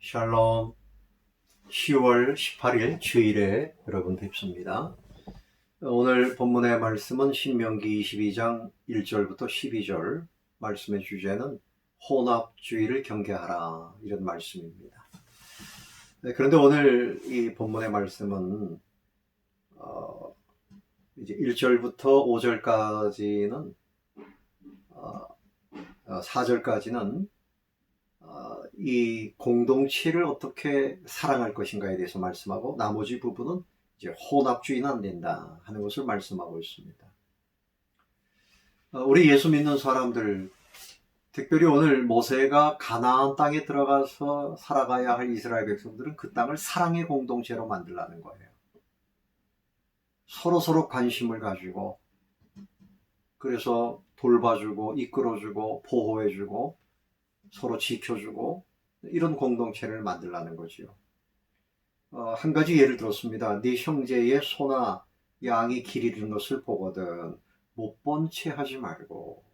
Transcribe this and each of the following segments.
샬롬. 10월 18일 주일에 여러분 뵙습니다. 오늘 본문의 말씀은 신명기 22장 1절부터 12절, 말씀의 주제는 혼합주의를 경계하라, 이런 말씀입니다. 그런데 오늘 이 본문의 말씀은 이제 1절부터 5절까지는 4절까지는 이 공동체를 어떻게 사랑할 것인가에 대해서 말씀하고, 나머지 부분은 이제 혼합주의는 안 된다 하는 것을 말씀하고 있습니다. 우리 예수 믿는 사람들, 특별히 오늘 모세가 가나안 땅에 들어가서 살아가야 할 이스라엘 백성들은 그 땅을 사랑의 공동체로 만들라는 거예요. 서로 관심을 가지고, 그래서 돌봐주고 이끌어주고 보호해주고 서로 지켜주고, 이런 공동체를 만들라는 거지요. 한 가지 예를 들었습니다. 네 형제의 소나 양이 길 잃은 것을 보거든 못 본 채 하지 말고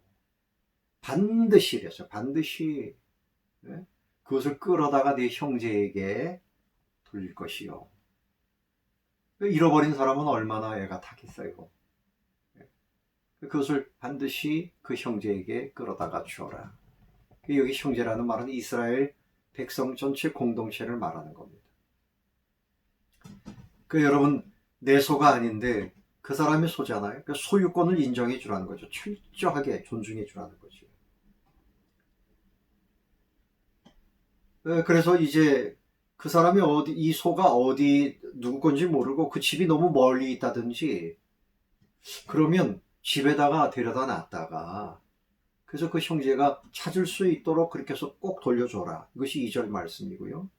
반드시, 그래서 반드시 그것을 끌어다가 네 형제에게 돌릴 것이요. 잃어버린 사람은 얼마나 애가 타겠어요. 그것을 반드시 그 형제에게 끌어다가 주어라. 여기 형제라는 말은 이스라엘 백성 전체 공동체를 말하는 겁니다. 여러분, 내 소가 아닌데 그 사람의 소잖아요. 소유권을 인정해 주라는 거죠. 철저하게 존중해 주라는 거죠. 그래서 이제 그 사람이 이 소가 어디 누구 건지 모르고 그 집이 너무 멀리 있다든지 그러면 집에다가 데려다 놨다가, 그래서 그 형제가 찾을 수 있도록 그렇게 해서 꼭 돌려줘라. 이것이 2절 말씀이고요.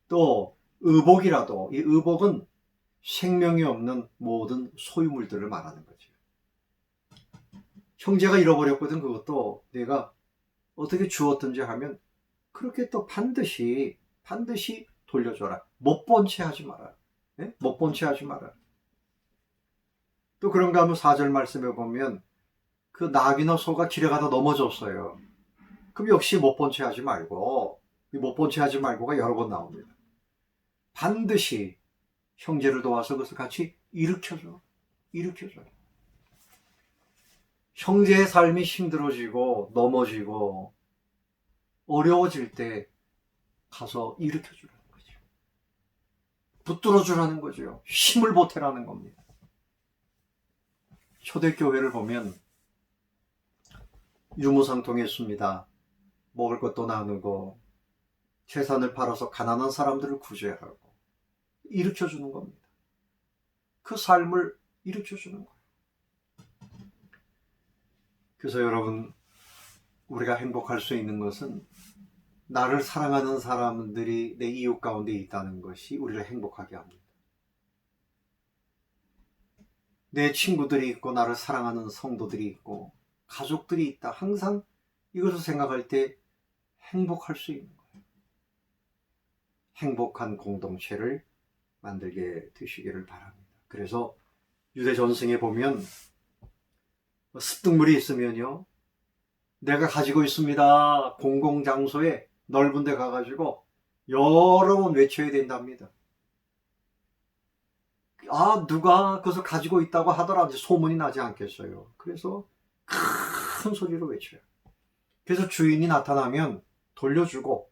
또 의복이라도, 이 의복은 생명이 없는 모든 소유물들을 말하는 거죠. 형제가 잃어버렸거든. 그것도 내가 어떻게 주었든지 하면 그렇게 또 반드시 돌려줘라. 못 본 채 하지 마라. 못 본 채 하지 마라. 또 그런가 하면 4절 말씀에 보면 그 나귀나 소가 길에 가다 넘어졌어요. 그럼 역시 못 본 채 하지 말고, 못 본 채 하지 말고가 여러 번 나옵니다. 반드시 형제를 도와서 그것을 같이 일으켜줘. 형제의 삶이 힘들어지고 넘어지고 어려워질 때 가서 일으켜주라는 거죠. 붙들어주라는 거죠. 힘을 보태라는 겁니다. 초대교회를 보면 유무상통했습니다. 먹을 것도 나누고 재산을 팔아서 가난한 사람들을 구제하고 일으켜주는 겁니다. 그 삶을 일으켜주는 거예요. 그래서 여러분, 우리가 행복할 수 있는 것은 나를 사랑하는 사람들이 내 이웃 가운데 있다는 것이 우리를 행복하게 합니다. 내 친구들이 있고 나를 사랑하는 성도들이 있고 가족들이 있다. 항상 이것을 생각할 때 행복할 수 있는 거예요. 행복한 공동체를 만들게 되시기를 바랍니다. 그래서 유대 전승에 보면 습득물이 있으면요, 내가 가지고 있습니다. 공공장소에 넓은 데 가가지고 여러 번 외쳐야 된답니다. 누가 그것을 가지고 있다고 하더라도 소문이 나지 않겠어요. 그래서 큰 소리로 외쳐요. 그래서 주인이 나타나면 돌려주고,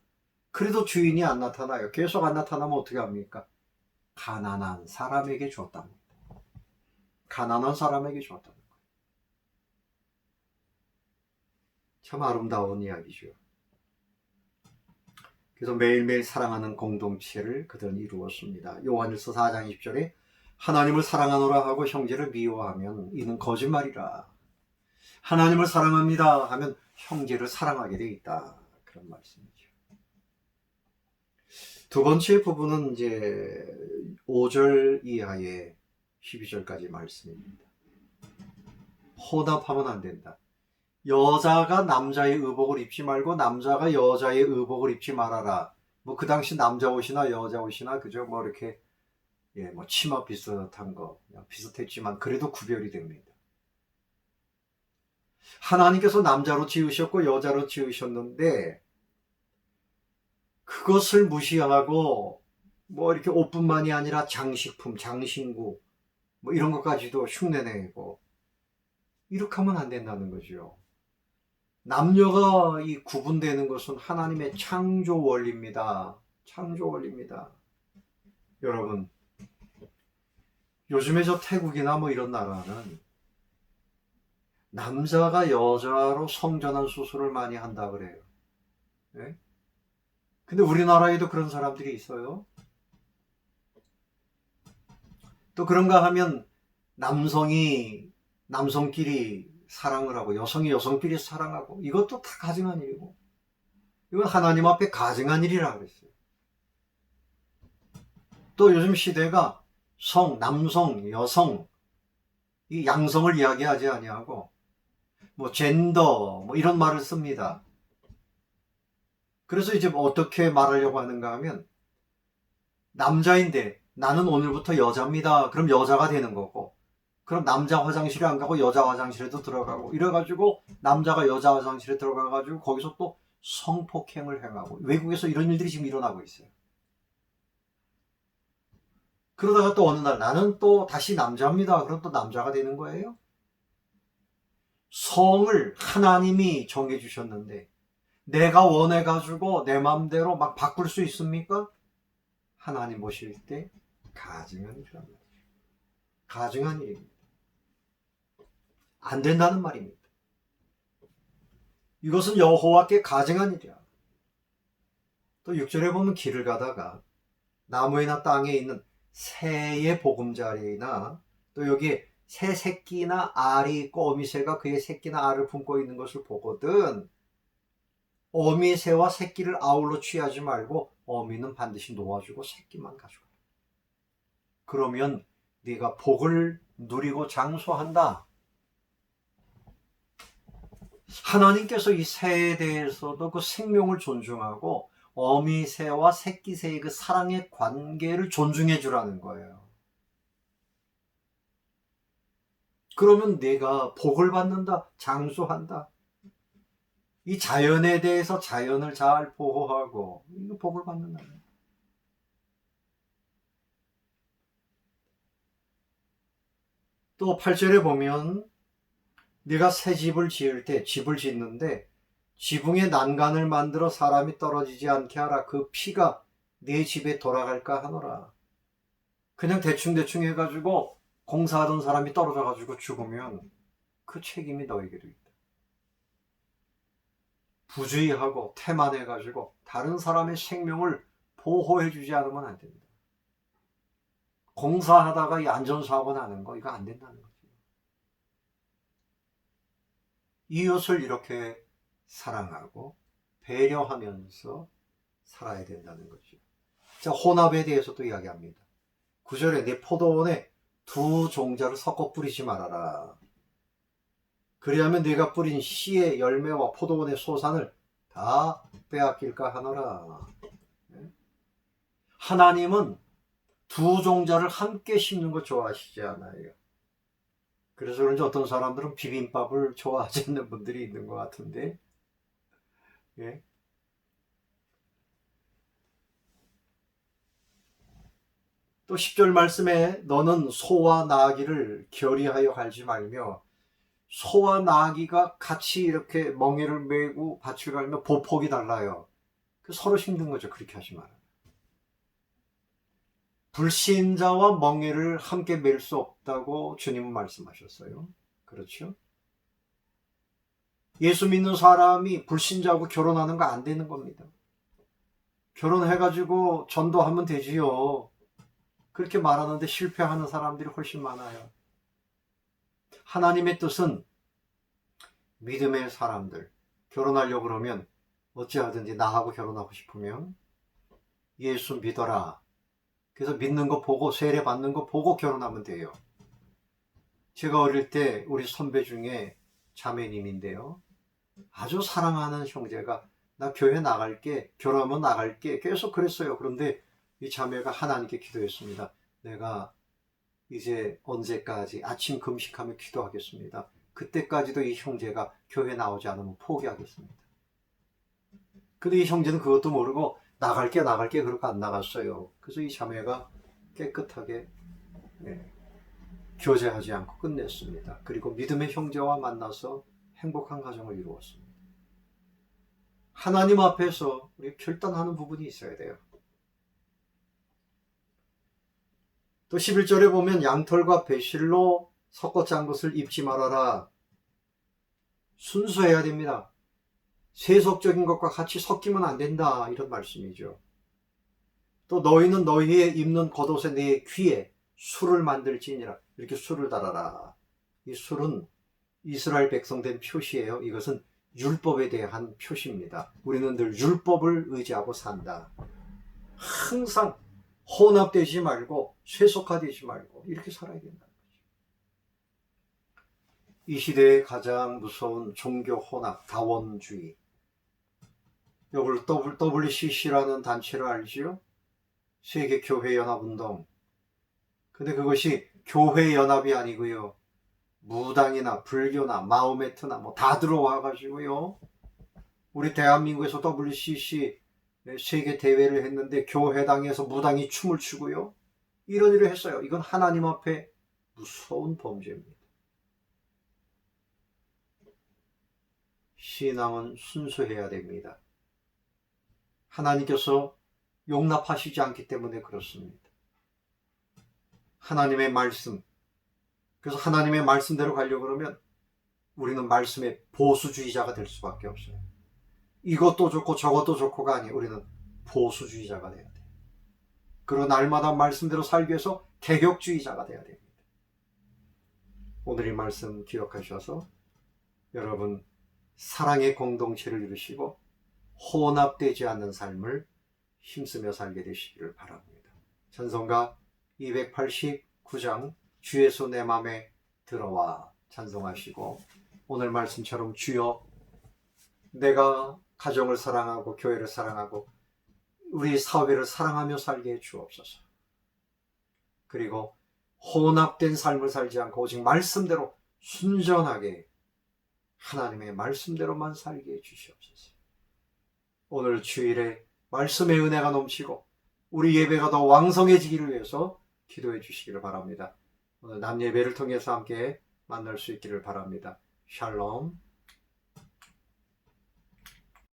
그래도 주인이 안 나타나요. 계속 안 나타나면 어떻게 합니까? 가난한 사람에게 줬답니다. 가난한 사람에게 줬다는 거예요. 참 아름다운 이야기죠. 그래서 매일매일 사랑하는 공동체를 그들은 이루었습니다. 요한일서 4장 20절에 하나님을 사랑하노라 하고 형제를 미워하면 이는 거짓말이라. 하나님을 사랑합니다 하면 형제를 사랑하게 돼 있다. 그런 말씀이죠. 두 번째 부분은 이제 5절 이하의 12절까지 말씀입니다. 혼합하면 안 된다. 여자가 남자의 의복을 입지 말고 남자가 여자의 의복을 입지 말아라. 그 당시 남자 옷이나 여자 옷이나 그저 이렇게 치마 비슷한 거 비슷했지만 그래도 구별이 됩니다. 하나님께서 남자로 지으셨고 여자로 지으셨는데 그것을 무시하고 뭐 이렇게 옷뿐만이 아니라 장식품, 장신구 뭐 이런 것까지도 흉내내고 이렇게 하면 안 된다는 거죠. 남녀가 이 구분되는 것은 하나님의 창조 원리입니다. 창조 원리입니다. 여러분, 요즘에 저 태국이나 뭐 이런 나라는 남자가 여자로 성전환 수술을 많이 한다 그래요. 네? 근데 우리나라에도 그런 사람들이 있어요. 또 그런가 하면 남성끼리 사랑을 하고 여성이 여성끼리 사랑하고 이것도 다 가증한 일이고 이건 하나님 앞에 가증한 일이라고 그랬어요. 또 요즘 시대가 남성, 여성 이 양성을 이야기하지 아니하고 뭐 젠더 뭐 이런 말을 씁니다. 그래서 이제 뭐 어떻게 말하려고 하는가 하면 남자인데 나는 오늘부터 여자입니다. 그럼 여자가 되는 거고 그럼 남자 화장실에 안 가고 여자 화장실에도 들어가고 이래가지고 남자가 여자 화장실에 들어가가지고 거기서 또 성폭행을 행하고 외국에서 이런 일들이 지금 일어나고 있어요. 그러다가 또 어느 날 나는 또 다시 남자입니다. 그럼 또 남자가 되는 거예요? 성을 하나님이 정해주셨는데 내가 원해가지고 내 마음대로 막 바꿀 수 있습니까? 하나님 보실 때 가증한 일이란 말이에요. 가증한 일입니다. 안 된다는 말입니다. 이것은 여호와께 가증한 일이야. 또 6절에 보면 길을 가다가 나무에나 땅에 있는 새의 보금자리나 또 여기에 새 새끼나 알이 있고 어미새가 그의 새끼나 알을 품고 있는 것을 보거든 어미새와 새끼를 아울러 취하지 말고 어미는 반드시 놓아주고 새끼만 가져가. 그러면 네가 복을 누리고 장수한다. 하나님께서 이 새에 대해서도 그 생명을 존중하고 어미새와 새끼새의 그 사랑의 관계를 존중해 주라는 거예요. 그러면 내가 복을 받는다, 장수한다. 이 자연에 대해서 자연을 잘 보호하고 이거 복을 받는다. 또 8절에 보면 네가 새 집을 지을 때 집을 짓는데 지붕에 난간을 만들어 사람이 떨어지지 않게 하라. 그 피가 네 집에 돌아갈까 하노라. 그냥 대충 해가지고 공사하던 사람이 떨어져가지고 죽으면 그 책임이 너에게도 있다. 부주의하고 태만해가지고 다른 사람의 생명을 보호해주지 않으면 안 된다. 공사하다가 이 안전사고 나는 거 이거 안 된다는 거죠. 이웃을 이렇게 사랑하고 배려하면서 살아야 된다는 거죠. 자, 혼합에 대해서도 이야기합니다. 9절에 내 포도원에 두 종자를 섞어 뿌리지 말아라. 그리하면 네가 뿌린 씨의 열매와 포도원의 소산을 다 빼앗길까 하노라. 하나님은 두 종자를 함께 심는 거 좋아하시지 않아요. 그래서 그런지 어떤 사람들은 비빔밥을 좋아하지 않는 분들이 있는 것 같은데, 예. 또 10절 말씀에 너는 소와 나귀를 결의하여 갈지 말며 소와 나귀가 같이 이렇게 멍에를 메고 밭을 갈면 보폭이 달라요. 서로 힘든 거죠. 그렇게 하지 마라. 불신자와 멍에를 함께 맬 수 없다고 주님은 말씀하셨어요. 그렇죠? 예수 믿는 사람이 불신자하고 결혼하는 거 안 되는 겁니다. 결혼해가지고 전도하면 되지요. 그렇게 말하는데 실패하는 사람들이 훨씬 많아요. 하나님의 뜻은 믿음의 사람들, 결혼하려고 그러면 어찌하든지 나하고 결혼하고 싶으면 예수 믿어라. 그래서 믿는 거 보고 세례 받는 거 보고 결혼하면 돼요. 제가 어릴 때 우리 선배 중에 자매님인데요. 아주 사랑하는 형제가 나 교회 나갈게, 결혼하면 나갈게 계속 그랬어요. 그런데 이 자매가 하나님께 기도했습니다. 내가 이제 언제까지 아침 금식하며 기도하겠습니다. 그때까지도 이 형제가 교회 나오지 않으면 포기하겠습니다. 근데 이 형제는 그것도 모르고 나갈게 그렇게 안 나갔어요. 그래서 이 자매가 깨끗하게 교제하지 않고 끝냈습니다. 그리고 믿음의 형제와 만나서 행복한 가정을 이루었습니다. 하나님 앞에서 우리 결단하는 부분이 있어야 돼요. 또 11절에 보면 양털과 배실로 섞어 짠 것을 입지 말아라. 순수해야 됩니다. 세속적인 것과 같이 섞이면 안 된다, 이런 말씀이죠. 또 너희는 너희의 입는 겉옷에 내 귀에 술을 만들지니라. 이렇게 술을 달아라. 이 술은 이스라엘 백성된 표시예요. 이것은 율법에 대한 표시입니다. 우리는 늘 율법을 의지하고 산다. 항상 혼합되지 말고 쇠속화되지 말고 이렇게 살아야 된다는 거죠. 이 시대의 가장 무서운 종교 혼합, 다원주의. 이걸 WCC라는 단체를 알지요? 세계교회연합운동. 근데 그것이 교회연합이 아니고요. 무당이나 불교나 마호메트나 뭐 다 들어와 가지고요. 우리 대한민국에서 WCC 세계 대회를 했는데 교회당에서 무당이 춤을 추고요. 이런 일을 했어요. 이건 하나님 앞에 무서운 범죄입니다. 신앙은 순수해야 됩니다. 하나님께서 용납하시지 않기 때문에 그렇습니다. 하나님의 말씀, 그래서 하나님의 말씀대로 가려고 그러면 우리는 말씀의 보수주의자가 될 수밖에 없어요. 이것도 좋고 저것도 좋고가 아니에요. 우리는 보수주의자가 돼야 돼요. 그리고 날마다 말씀대로 살기 위해서 개혁주의자가 돼야 됩니다. 오늘 이 말씀 기억하셔서 여러분 사랑의 공동체를 이루시고 혼합되지 않는 삶을 힘쓰며 살게 되시기를 바랍니다. 찬송가 289장 주의 손 내 맘에 들어와 찬송하시고 오늘 말씀처럼 주여 내가 가정을 사랑하고 교회를 사랑하고 우리 사회를 사랑하며 살게 해 주옵소서. 그리고 혼합된 삶을 살지 않고 오직 말씀대로 순전하게 하나님의 말씀대로만 살게 해 주시옵소서. 오늘 주일에 말씀의 은혜가 넘치고 우리 예배가 더 왕성해지기를 위해서 기도해 주시기를 바랍니다. 오늘 남예배를 통해서 함께 만날 수 있기를 바랍니다. 샬롬.